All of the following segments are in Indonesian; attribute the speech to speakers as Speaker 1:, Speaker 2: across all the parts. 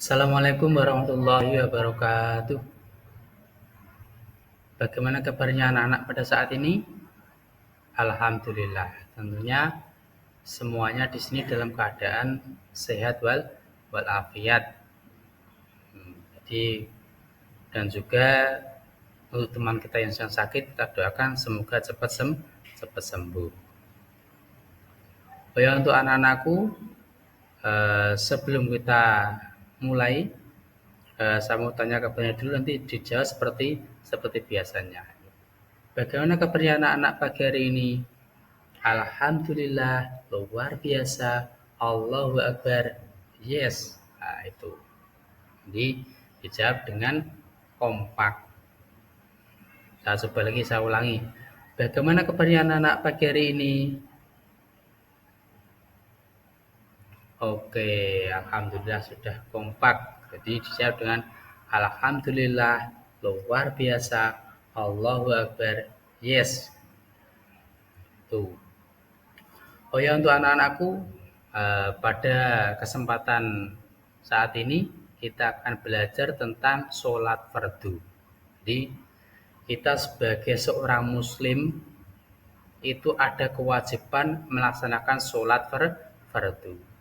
Speaker 1: Assalamualaikum warahmatullahi wabarakatuh. Bagaimana kabarnya anak-anak pada saat ini? Alhamdulillah. Tentunya semuanya di sini dalam keadaan sehat walafiat. Jadi dan juga untuk teman kita yang sedang sakit, kita doakan semoga cepat sembuh. Oh ya, untuk anak-anakku, sebelum kita mulai, saya mau tanya kabarnya dulu, nanti dijawab seperti biasanya. Bagaimana kabarnya anak-anak pagi hari ini? Alhamdulillah, luar biasa, Allahu Akbar, yes. Nah, itu. Jadi dijawab dengan kompak. Saya coba lagi, saya ulangi. Bagaimana kabarnya anak-anak pagi hari ini? Oke, Alhamdulillah sudah kompak. Jadi dijawab dengan Alhamdulillah, luar biasa, Allahu Akbar, yes. Tuh. Oh ya, untuk anak-anakku, pada kesempatan saat ini kita akan belajar tentang sholat fardu. Jadi kita sebagai seorang muslim itu ada kewajiban melaksanakan sholat fardu.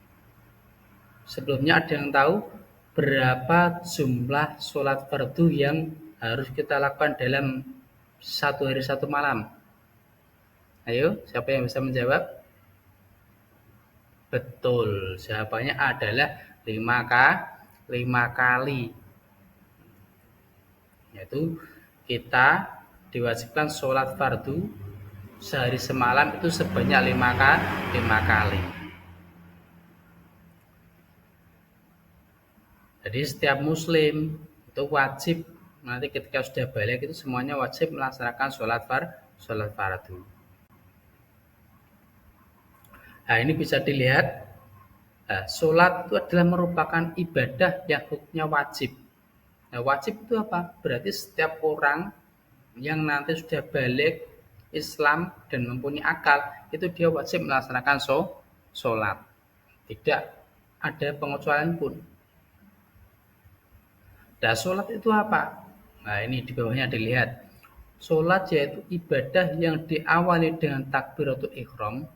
Speaker 1: Sebelumnya ada yang tahu berapa jumlah sholat fardu yang harus kita lakukan dalam satu hari satu malam? Ayo, siapa yang bisa menjawab? Betul, jawabannya adalah 5 kali. Yaitu kita diwajibkan sholat fardu sehari semalam itu sebanyak 5 kali. Jadi setiap muslim itu wajib, nanti ketika sudah balik itu semuanya wajib melaksanakan sholat fardu. Nah, ini bisa dilihat, sholat itu adalah merupakan ibadah yang hukumnya wajib. Nah, wajib itu apa? Berarti setiap orang yang nanti sudah balik Islam dan mempunyai akal, itu dia wajib melaksanakan sholat. Tidak ada pengecualian pun. Nah, sholat itu apa? Nah, ini di bawahnya dilihat. Sholat yaitu ibadah yang diawali dengan takbiratul ihram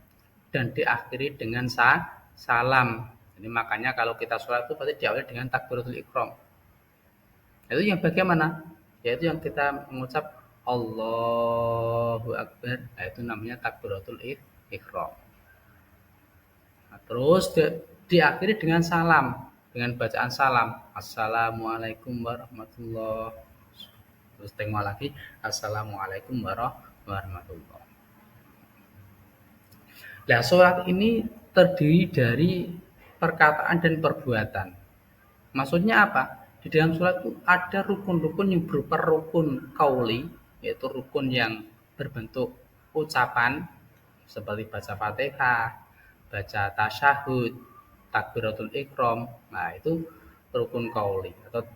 Speaker 1: dan diakhiri dengan salam. Jadi makanya kalau kita sholat itu pasti diawali dengan takbiratul ihram. Itu yang bagaimana? Yaitu yang kita mengucap Allahu Akbar. Nah, itu namanya takbiratul ihram. Nah, terus diakhiri dengan salam, dengan bacaan salam. Assalamualaikum warahmatullahi. Terus tengok lagi, Assalamualaikum warahmatullahi. Nah, sholat ini terdiri dari perkataan dan perbuatan. Maksudnya apa? Di dalam sholat itu ada rukun-rukun yang berupa rukun qauli, yaitu rukun yang berbentuk ucapan, seperti baca Fatihah, baca tasyahud, takbiratul ihram. Nah, itu rukun qauli atau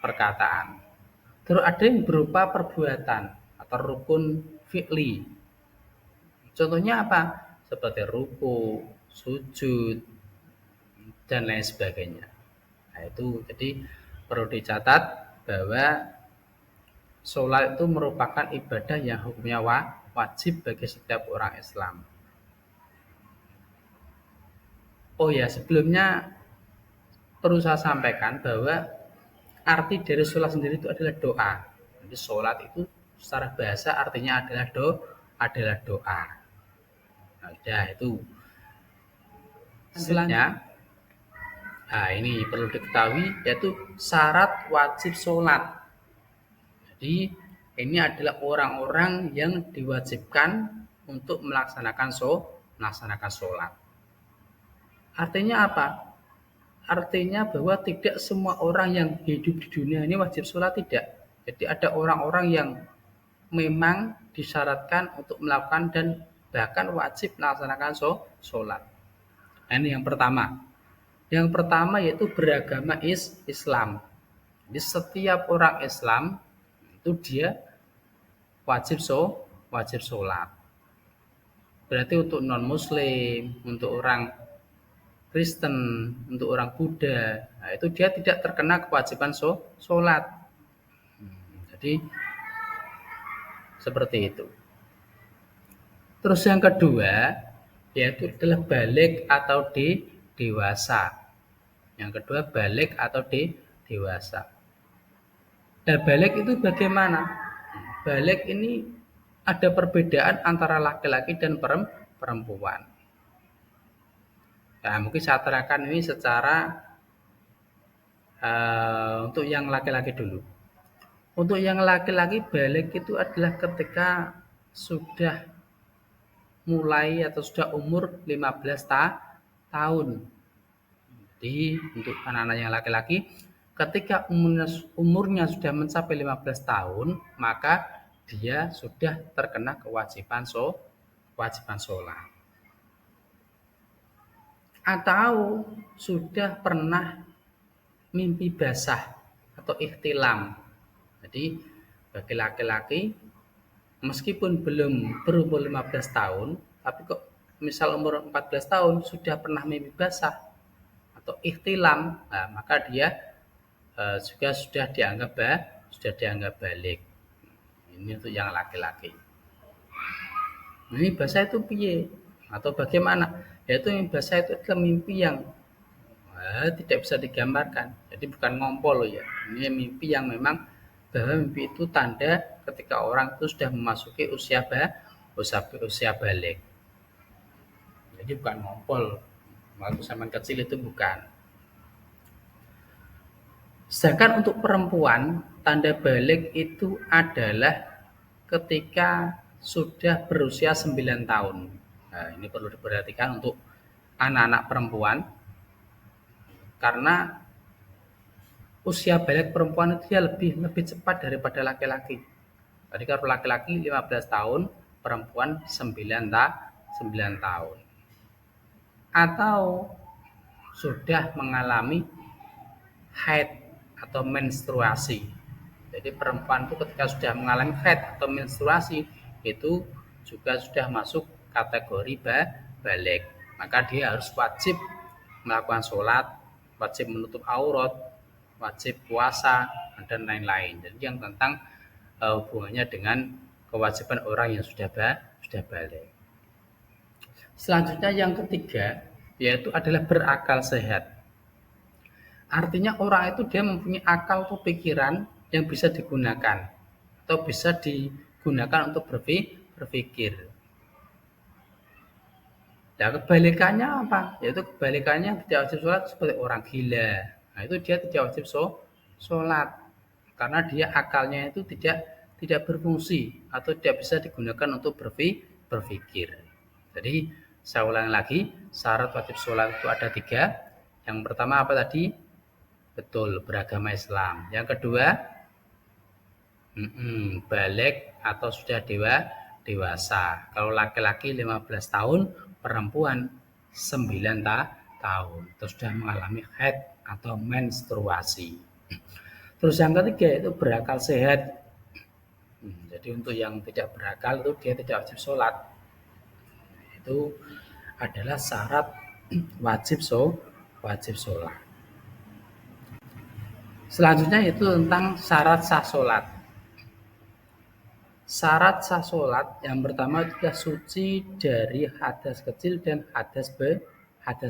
Speaker 1: perkataan. Terus ada yang berupa perbuatan atau rukun fi'li. Contohnya apa? Seperti ruku, sujud, dan lain sebagainya. Nah, itu jadi perlu dicatat bahwa sholat itu merupakan ibadah yang hukumnya wajib bagi setiap orang Islam. Oh ya, sebelumnya perlu saya sampaikan bahwa arti dari sholat sendiri itu adalah doa. Jadi sholat itu secara bahasa artinya adalah doa. Nah, udah itu. Selanjutnya, nah ini perlu diketahui yaitu syarat wajib sholat. Jadi ini adalah orang-orang yang diwajibkan untuk melaksanakan sholat. Artinya apa? Artinya bahwa tidak semua orang yang hidup di dunia ini wajib sholat, tidak. Jadi ada orang-orang yang memang disyaratkan untuk melakukan dan bahkan wajib melaksanakan sholat. Nah, ini yang pertama. Yang pertama yaitu beragama Islam. Jadi setiap orang Islam itu dia wajib sholat. Berarti untuk non muslim, untuk orang Kristen, untuk orang Buddha. Nah, itu dia tidak terkena kewajiban sholat. Jadi seperti itu. Terus yang kedua yaitu adalah balik atau dewasa. Yang kedua balik atau dewasa. Nah, balik itu bagaimana? Balik ini ada perbedaan antara laki-laki dan perempuan. Nah, mungkin saya terangkan ini secara untuk yang laki-laki dulu. Untuk yang laki-laki balik itu adalah ketika sudah mulai atau sudah umur 15 tahun. Jadi untuk anak-anak yang laki-laki ketika umurnya sudah mencapai 15 tahun, maka dia sudah terkena kewajiban sholat. Atau sudah pernah mimpi basah atau ihtilam. Jadi bagi laki-laki meskipun belum berumur 15 tahun, tapi kok misal umur 14 tahun sudah pernah mimpi basah atau ihtilam, nah, maka dia juga sudah dianggap balik. Ini untuk yang laki-laki. Ini basah itu piye? Atau bagaimana? Yaitu basah itu adalah mimpi yang tidak bisa digambarkan. Jadi bukan ngompol loh ya. Ini mimpi yang memang bahwa mimpi itu tanda ketika orang itu sudah memasuki usia balik. Jadi bukan ngompol. Waktu zaman kecil itu bukan. Sedangkan untuk perempuan, tanda balik itu adalah ketika sudah berusia 9 tahun. Nah, ini perlu diperhatikan untuk anak-anak perempuan. Karena usia balik perempuan itu dia lebih cepat daripada laki-laki. Jadi kalau laki-laki 15 tahun, perempuan 9 tahun. Atau sudah mengalami haid atau menstruasi. Jadi perempuan itu ketika sudah mengalami haid atau menstruasi itu juga sudah masuk kategori balik. Maka dia harus wajib melakukan sholat, wajib menutup aurat, wajib puasa, dan lain-lain. Jadi yang tentang hubungannya dengan kewajiban orang yang sudah balik. Selanjutnya yang ketiga yaitu adalah berakal sehat. Artinya orang itu dia mempunyai akal atau pikiran yang bisa digunakan atau bisa digunakan untuk berpikir. Nah, kebalikannya apa? Yaitu kebalikannya tidak wajib sholat seperti orang gila. Nah, itu dia tidak wajib sholat karena dia akalnya itu tidak berfungsi atau tidak bisa digunakan untuk berpikir. Jadi saya ulang lagi, syarat wajib sholat itu ada 3. Yang pertama apa tadi? Betul, beragama Islam. Yang kedua, balik atau sudah dewasa. Kalau laki-laki 15 tahun, perempuan 9 tahun. Terus sudah mengalami haid atau menstruasi. Terus yang ketiga itu berakal sehat. Jadi untuk yang tidak berakal itu dia tidak wajib sholat. Itu adalah syarat wajib sholat. Selanjutnya itu tentang syarat sah sholat. Syarat sah sholat yang pertama adalah suci dari hadas kecil dan hadas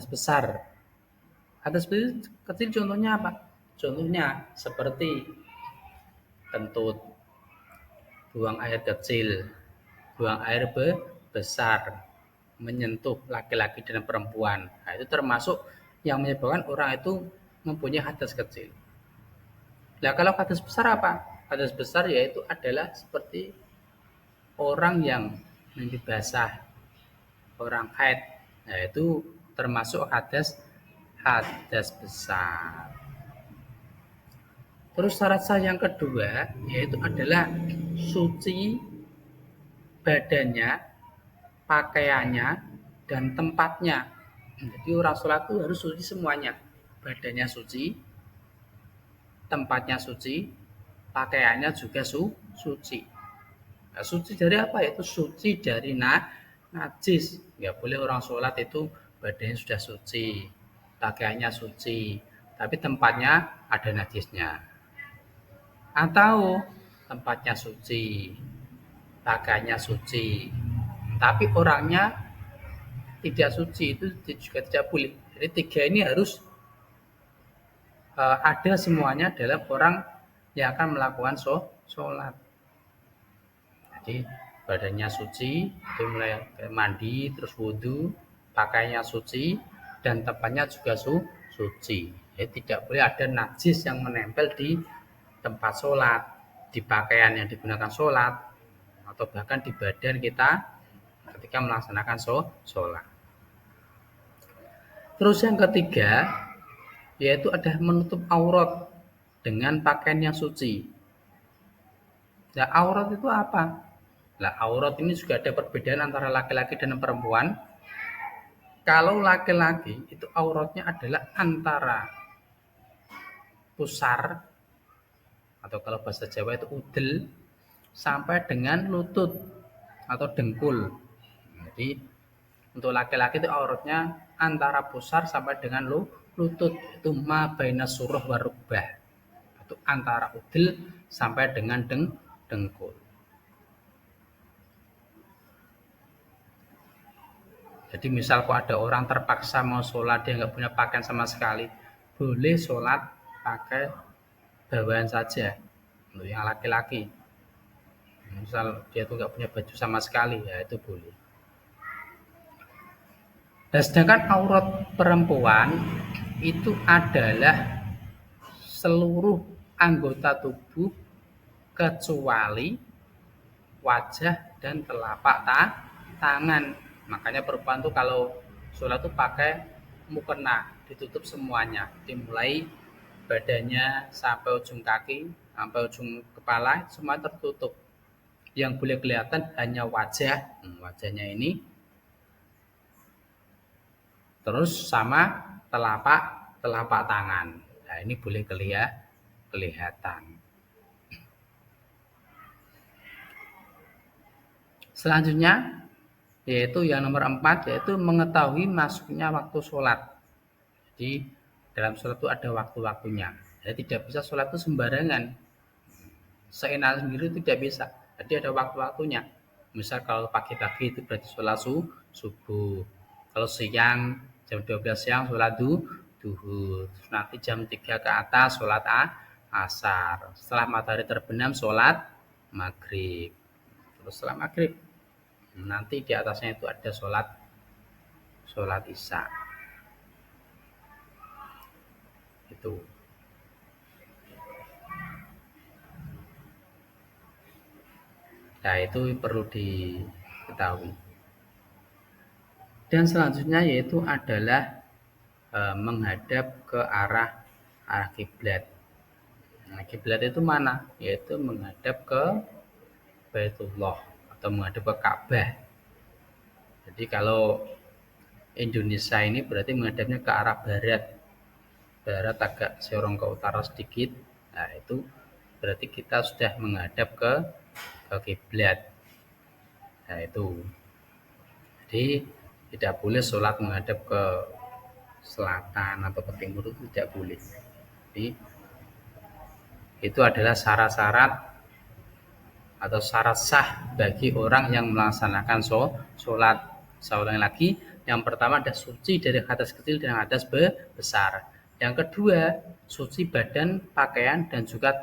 Speaker 1: besar. Hadas kecil contohnya apa? Contohnya seperti kentut, buang air kecil, buang air besar, menyentuh laki-laki dan perempuan. Nah, itu termasuk yang menyebabkan orang itu mempunyai hadas kecil. Nah, kalau hadas besar apa? Hadas besar yaitu adalah seperti orang yang mimpi basah, orang haid. Nah, itu termasuk hadas besar. Terus syarat sah yang kedua yaitu adalah suci badannya, pakaiannya, dan tempatnya. Jadi orang sholat itu harus suci semuanya. Badannya suci, tempatnya suci, pakaiannya juga suci. Nah, suci dari apa? Itu suci dari najis. Nggak boleh orang sholat itu badannya sudah suci, pakaiannya suci, tapi tempatnya ada najisnya. Atau tempatnya suci, pakaiannya suci, tapi orangnya tidak suci, itu juga tidak boleh. Jadi tiga ini harus ada semuanya dalam orang yang akan melakukan sholat. Jadi badannya suci, itu mulai mandi, terus wudhu, pakaiannya suci, dan tempatnya juga suci. Jadi tidak boleh ada najis yang menempel di tempat sholat, di pakaian yang digunakan sholat, atau bahkan di badan kita ketika melaksanakan sholat. Terus yang ketiga, yaitu ada menutup aurat dengan pakaian yang suci. Nah, aurat itu apa? Nah, aurat ini juga ada perbedaan antara laki-laki dan perempuan. Kalau laki-laki itu auratnya adalah antara pusar, atau kalau bahasa Jawa itu udel, sampai dengan lutut atau dengkul. Jadi untuk laki-laki itu auratnya antara pusar sampai dengan lutut, itu ma baina surah wa rukbah. Itu antara udel sampai dengan dengkul. Jadi misal kok ada orang terpaksa mau sholat, dia nggak punya pakaian sama sekali, boleh sholat pakai bawahan saja untuk yang laki-laki. Misal dia tuh nggak punya baju sama sekali, ya itu boleh. Dan sedangkan aurat perempuan itu adalah seluruh anggota tubuh kecuali wajah dan telapak tangan. Makanya perempuan tuh kalau sholat tuh pakai mukena, ditutup semuanya, dimulai badannya sampai ujung kaki, sampai ujung kepala, semua tertutup. Yang boleh kelihatan hanya wajahnya ini, terus sama telapak tangan. Nah, ini boleh kelihatan. Selanjutnya yaitu yang nomor 4, yaitu mengetahui masuknya waktu sholat. Jadi dalam sholat itu ada waktu-waktunya. Jadi tidak bisa sholat itu sembarangan, seenak sendiri tidak bisa. Jadi ada waktu-waktunya. Misal kalau pagi-pagi itu berarti sholat subuh. Kalau siang jam 12 siang sholat duhur. Terus nanti jam 3 ke atas sholat asar. Setelah matahari terbenam sholat maghrib. Terus setelah maghrib nanti di atasnya itu ada sholat isya. Itu. Nah, itu perlu diketahui. Dan selanjutnya yaitu adalah menghadap ke arah kiblat. Nah, kiblat itu mana? Yaitu menghadap ke Baitullah atau menghadap ke Ka'bah. Jadi kalau Indonesia ini berarti menghadapnya ke arah barat. Barat agak serong ke utara sedikit. Nah, itu berarti kita sudah menghadap ke kiblat. Nah, itu. Jadi tidak boleh sholat menghadap ke selatan atau ke timur, itu tidak boleh. Jadi itu adalah syarat-syarat atau syarat sah bagi orang yang melaksanakan sholat. Saya ulangi lagi, yang pertama ada suci dari hadas kecil dan hadas besar. Yang kedua, suci badan, pakaian, dan juga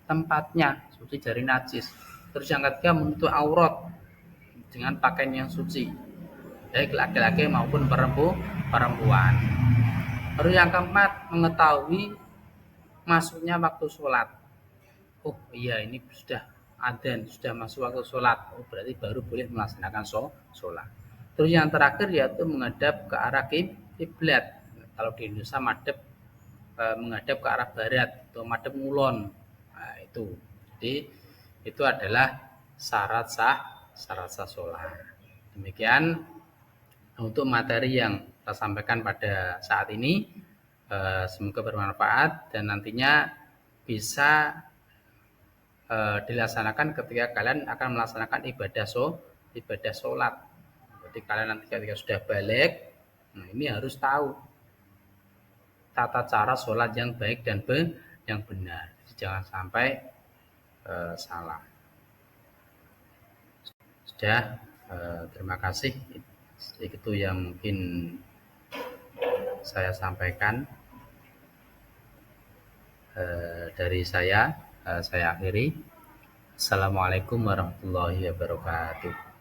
Speaker 1: tempatnya, suci dari najis. Terus yang ketiga, menutup aurat dengan pakaian yang suci, baik laki-laki maupun perempuan. Terus yang keempat, mengetahui masuknya waktu sholat. Oh iya, ini sudah adzan, sudah masuk waktu sholat. Oh berarti baru boleh melaksanakan sholat. Terus yang terakhir yaitu menghadap ke arah kiblat. Kalau di Indonesia menghadap ke arah barat atau madhep ngulon. Nah, itu. Jadi itu adalah syarat sah sholat. Demikian untuk materi yang kita sampaikan pada saat ini. Semoga bermanfaat dan nantinya bisa dilaksanakan ketika kalian akan melaksanakan ibadah sholat. Jadi kalian nanti ketika sudah balik, nah ini harus tahu tata cara sholat yang baik dan yang benar. Jadi jangan sampai salah. Sudah, terima kasih. Itu yang mungkin saya sampaikan dari saya akhiri. Assalamualaikum warahmatullahi wabarakatuh.